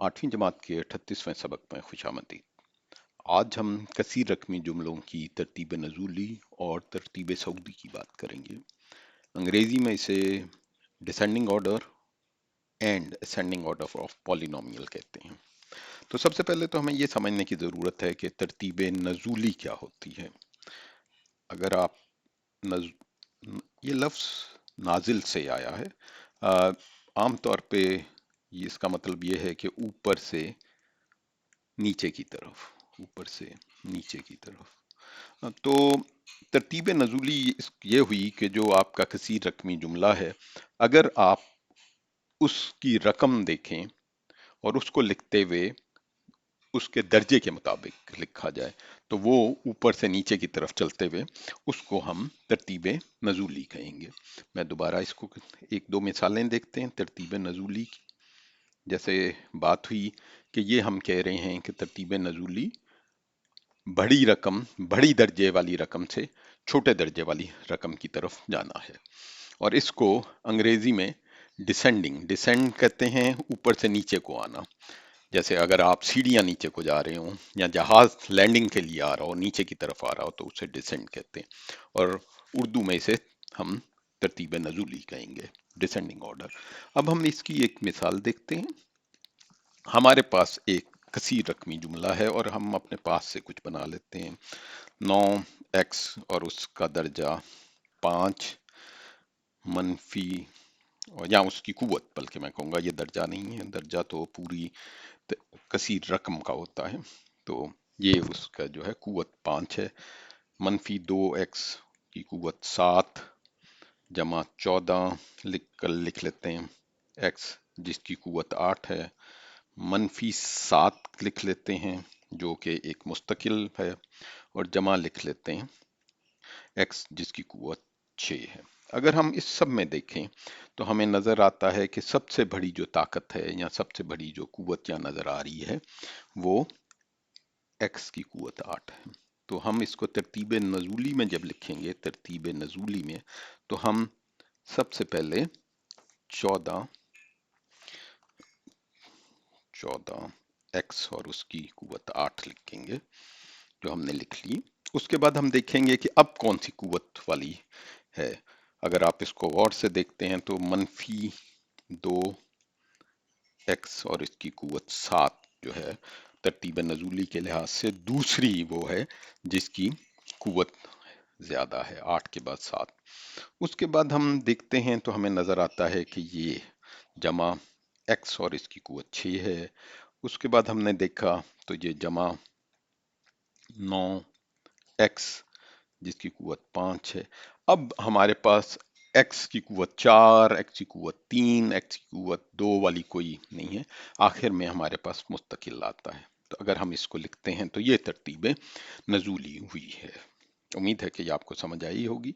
8वीं जमात के 38वें सबक में खुशामदीद। आज हम कसीर रकमी जुमलों की तरतीब नज़ूली और तरतीब सऊदी की बात करेंगे। अंग्रेजी में इसे descending order and ascending order of polynomial कहते हैं। तो सबसे पहले तो हमें ये समझने की ज़रूरत है कि तरतीब नज़ूली क्या होती है। अगर आप नज, ये लफ्ज़ नाजिल से आया है। आम तौर पे इसका मतलब ये है कि ऊपर से नीचे की तरफ, ऊपर से नीचे की तरफ। तो तरतीब नज़ूली ये हुई कि जो आपका कसीर रकमी जुमला है, अगर आप उसकी रकम देखें और उसको लिखते हुए उसके दर्जे के मुताबिक लिखा जाए तो वो ऊपर से नीचे की तरफ चलते हुए उसको हम तरतीब नज़ूली कहेंगे। मैं दोबारा इसको एक दो मिसालें देखते हैं तरतीब नज़ूली की। जैसे बात हुई कि ये हम कह रहे हैं कि तरतीब नज़ूली बड़ी रकम, बड़ी दर्जे वाली रकम से छोटे दर्जे वाली रकम की तरफ जाना है, और इसको अंग्रेजी में डिसेंडिंग, डिसेंड कहते हैं ऊपर से नीचे को आना। जैसे अगर आप सीढ़ियां नीचे को जा रहे हो या जहाज लैंडिंग के लिए आ रहा हो, नीचे की तरफ आ रहा हो, तो उसे डिसेंड कहते हैं। और उर्दू में इसे हम तरतीब नज़ूली कहेंगे, डिसेंडिंग ऑर्डर। अब हम इसकी एक मिसाल देखते हैं। हमारे पास एक कसीर रकमी जुमला है और हम अपने पास से कुछ बना लेते हैं। 9x और उसका दर्जा 5 मनफी, और या उसकी कुव्वत, बल्कि मैं कहूँगा ये दर्जा नहीं है, दर्जा तो पूरी कसीर रकम का होता है। तो ये उसका जो है कुव्वत 5 है, मनफी 2x की कुव्वत 7 जमा 14 लिख लेते हैं, x जिसकी कुव्वत 8 है, मनफी 7 लिख लेते हैं जो कि एक मुस्तकिल है, और जमा लिख लेते हैं x जिसकी कुव्वत 6 है। अगर हम इस सब में देखें तो हमें नजर आता है कि सबसे बड़ी जो ताकत है या सबसे बड़ी जो कुव्वत यहाँ नजर आ रही है वो x की कुव्वत 8 है। तो हम इसको तरतीब नज़ूली में जब लिखेंगे, तरतीब नज़ूली में, तो हम सबसे पहले 14 x और उसकी कुव्वत 8 लिखेंगे, जो हमने लिख ली। उसके बाद हम देखेंगे कि अब कौन सी कुव्वत वाली है। अगर आप इसको और से देखते हैं तो मनफी 2x और इसकी कुव्वत 7 जो है तरतीब नज़ूली के लिहाज से दूसरी वो है जिसकी कुव्वत ज्यादा है, 8 के बाद 7। उसके बाद हम देखते हैं तो हमें नजर आता है कि ये जमा x और इसकी कुव्वत 6 है। उसके बाद हमने देखा तो ये जमा 9x जिसकी कुव्वत 5 है। अब हमारे पास x की कुव्वत 4, x की कुव्वत 3, x की कुव्वत 2 वाली कोई नहीं है। आखिर में हमारे पास मुस्तकिल आता है। तो अगर हम इसको लिखते हैं तो ये तरतीब नज़ूली हुई है। उम्मीद है कि ये आपको समझ आई होगी।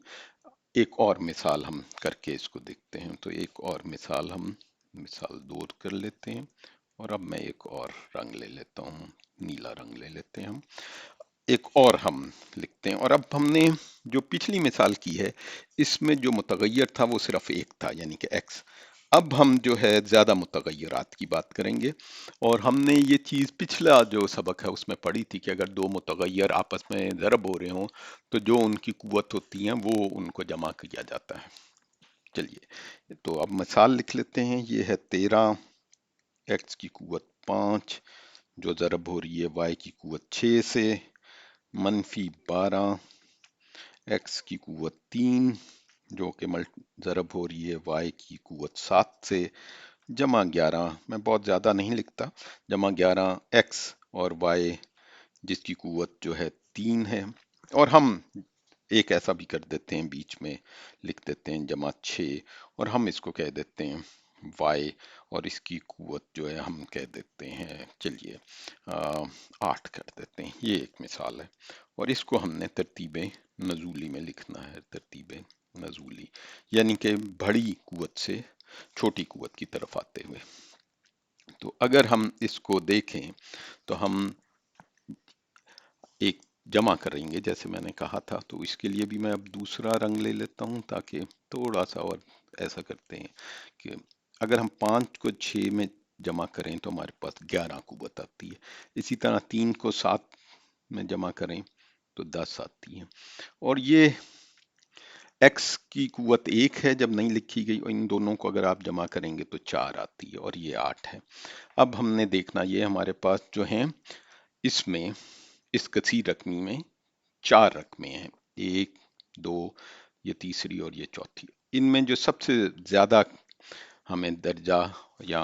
एक और मिसाल हम करके इसको देखते हैं। तो एक और मिसाल हम मिसाल 2 कर लेते हैं, और अब मैं एक और रंग ले लेता हूँ, नीला रंग ले लेते हैं हम। एक और हम लिखते हैं, और अब हमने जो पिछली मिसाल की है इसमें जो मुतगय्यर था वो सिर्फ एक था, यानी कि x। अब हम जो है ज्यादा मुतगय्यरात की बात करेंगे, और हमने ये चीज पिछला जो सबक है उसमें पढ़ी थी कि अगर दो मुतगय्यर आपस में ज़रब हो रहे हों तो जो उनकी कुव्वत होती है वो उनको जमा किया जाता है। चलिए तो अब मिसाल लिख लेते हैं। ये है 13 x की कुव्वत 5 जो ज़रब हो रही है y की कुव्वत 6 से, मनफी 12 x की कुव्वत 3 जो कि ज़रब हो रही है y की कुव्वत 7 से, जमा 11, मैं बहुत ज़्यादा नहीं लिखता, जमा 11 x और y जिसकी कुव्वत जो है 3 है। और हम एक ऐसा भी कर देते हैं, बीच में लिख देते हैं जमा 6, और हम इसको कह देते हैं y, और इसकी कुव्वत जो है हम कह देते हैं, चलिए 8 कर देते हैं। ये एक मिसाल है, और इसको हमने तरतीब नज़ूली में लिखना है, तरतीब नज़ूली यानी कि बड़ी कुव्वत से छोटी कुव्वत की तरफ आते हुए। तो अगर हम इसको देखें तो हम एक जमा करेंगे जैसे मैंने कहा था। तो इसके लिए भी मैं अब दूसरा रंग ले लेता हूं, ताकि थोड़ा सा और ऐसा करते हैं कि अगर हम 5 को 6 में जमा करें तो हमारे पास 11 कुव्वत आती है। इसी तरह 3 को 7 में जमा करें तो 10 आती है। और ये x की कुव्वत 1 है जब नहीं लिखी गई, और इन दोनों को अगर आप जमा करेंगे तो 4 आती है, और ये 8 है। अब हमने देखना, ये हमारे पास जो है इसमें इस कसीर रकमी में 4 रकमें हैं, 1 2, ये तीसरी और ये चौथी। इनमें जो सबसे ज्यादा हमें दर्जा या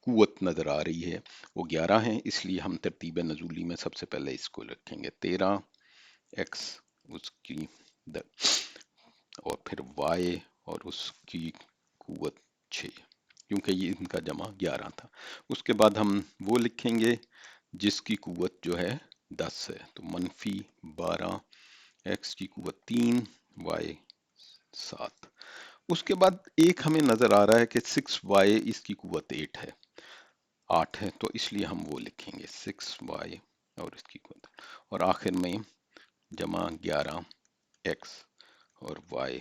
कुव्वत नजर आ रही है वो 11 है, इसलिए हम तरतीब नजूली में सबसे पहले इसको रखेंगे 13 x, उसकी और फिर y और उसकी कुव्वत 6, क्योंकि ये इनका जमा 11 था। उसके बाद हम वो लिखेंगे जिसकी कुव्वत जो है 10 है, तो -12 x की कुव्वत 3 y 7। उसके बाद एक हमें नजर आ रहा है कि 6y इसकी कुव्वत 8 है, तो इसलिए हम वो लिखेंगे 6y और इसकी कुव्वत, और आखिर में जमा 11x और y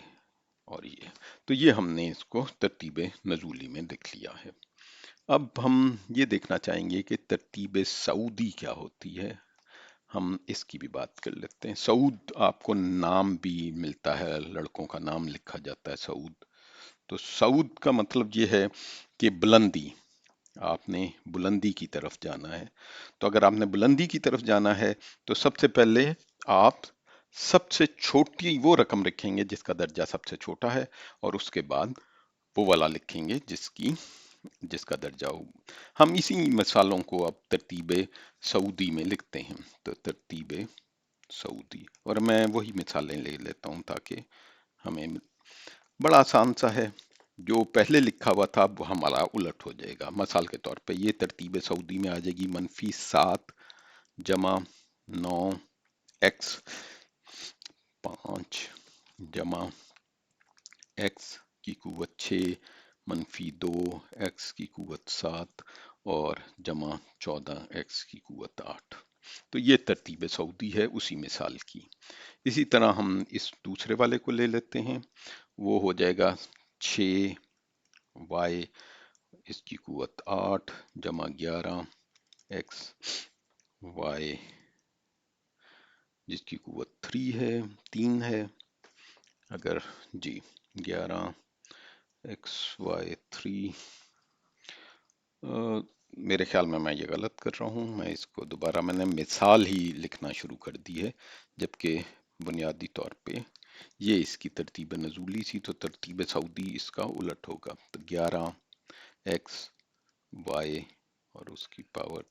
और ये। तो ये हमने इसको तरतीब नजूली में देख लिया है। अब हम ये देखना चाहेंगे कि तरतीब सऊदी क्या होती है, हम इसकी भी बात कर लेते हैं। सऊद आपको नाम भी मिलता है, लड़कों का नाम लिखा जाता है सऊद। तो सऊद का मतलब ये है कि बुलंदी, आपने बुलंदी की तरफ जाना है। तो अगर आपने बुलंदी की तरफ जाना है तो सबसे पहले आप सबसे छोटी वो रकम रखेंगे जिसका दर्जा सबसे छोटा है, और उसके बाद वो वाला लिखेंगे जिसका दर्जा हो। हम इसी मिसालों को अब तरतीब सऊदी में लिखते हैं। तो तरतीब सऊदी, और मैं वही मिसालें ले लेता हूं ताकि हमें, बड़ा आसान सा है, जो पहले लिखा हुआ था वो हमारा उलट हो जाएगा। मिसाल के तौर पे ये तरतीब सऊदी में आ जाएगी -7 जमा 9 x 5 जमा x की कुव्वत 6 -2 x की कुव्वत 7 और जमा 14 x की कुव्वत 8। तो ये तरतीब सऊदी है उसी मिसाल की। इसी तरह हम इस दूसरे वाले को ले लेते हैं, वो हो जाएगा 6y इसकी कुव्वत 8 जमा 11 x y जिसकी कुव्वत 3 है, अगर जी 11 x y 3, मेरे ख्याल में मैं ये गलत कर रहा हूँ, मैं इसको दोबारा, मैंने मिसाल ही लिखना शुरू कर दी है, जबकि बुनियादी तौर पे ये इसकी तरतीब नजूली थी, तो तरतीब सऊदी इसका उलट होगा। तो 11 x y और उसकी पावर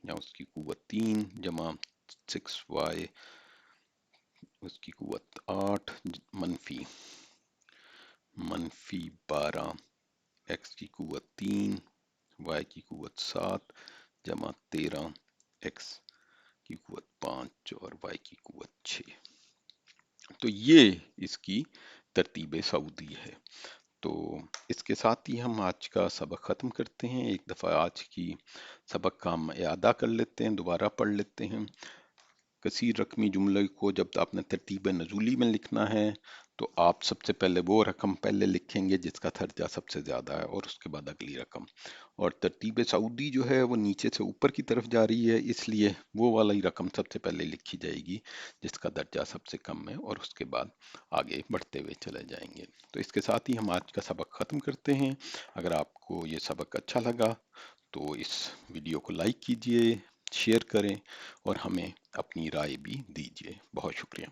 या उसकी कुव्वत 3 जमा 6y उसकी कुव्वत 8 -12 x की कुव्वत 3 y की कुव्वत 7 जमा 13 x की कुव्वत 5 और y की कुव्वत 6। तो ये इसकी तरतीब सऊदी है। तो इसके साथ ही हम आज का सबक ख़त्म करते हैं। एक दफ़ा आज की सबक का हम इयादा कर लेते हैं, दोबारा पढ़ लेते हैं। कसीर रकमी जुमले को जब आपने तरतीब नजूली में लिखना है तो आप सबसे पहले वो रकम पहले लिखेंगे जिसका दर्जा सबसे ज़्यादा है, और उसके बाद अगली रकम। और तरतीब सऊदी जो है वो नीचे से ऊपर की तरफ जा रही है, इसलिए वो वाली रकम सबसे पहले लिखी जाएगी जिसका दर्जा सबसे कम है, और उसके बाद आगे बढ़ते हुए चले जाएंगे। तो इसके साथ ही हम आज का सबक ख़त्म करते हैं। अगर आपको ये सबक अच्छा लगा तो इस वीडियो को लाइक कीजिए, शेयर करें और हमें अपनी राय भी दीजिए। बहुत शुक्रिया।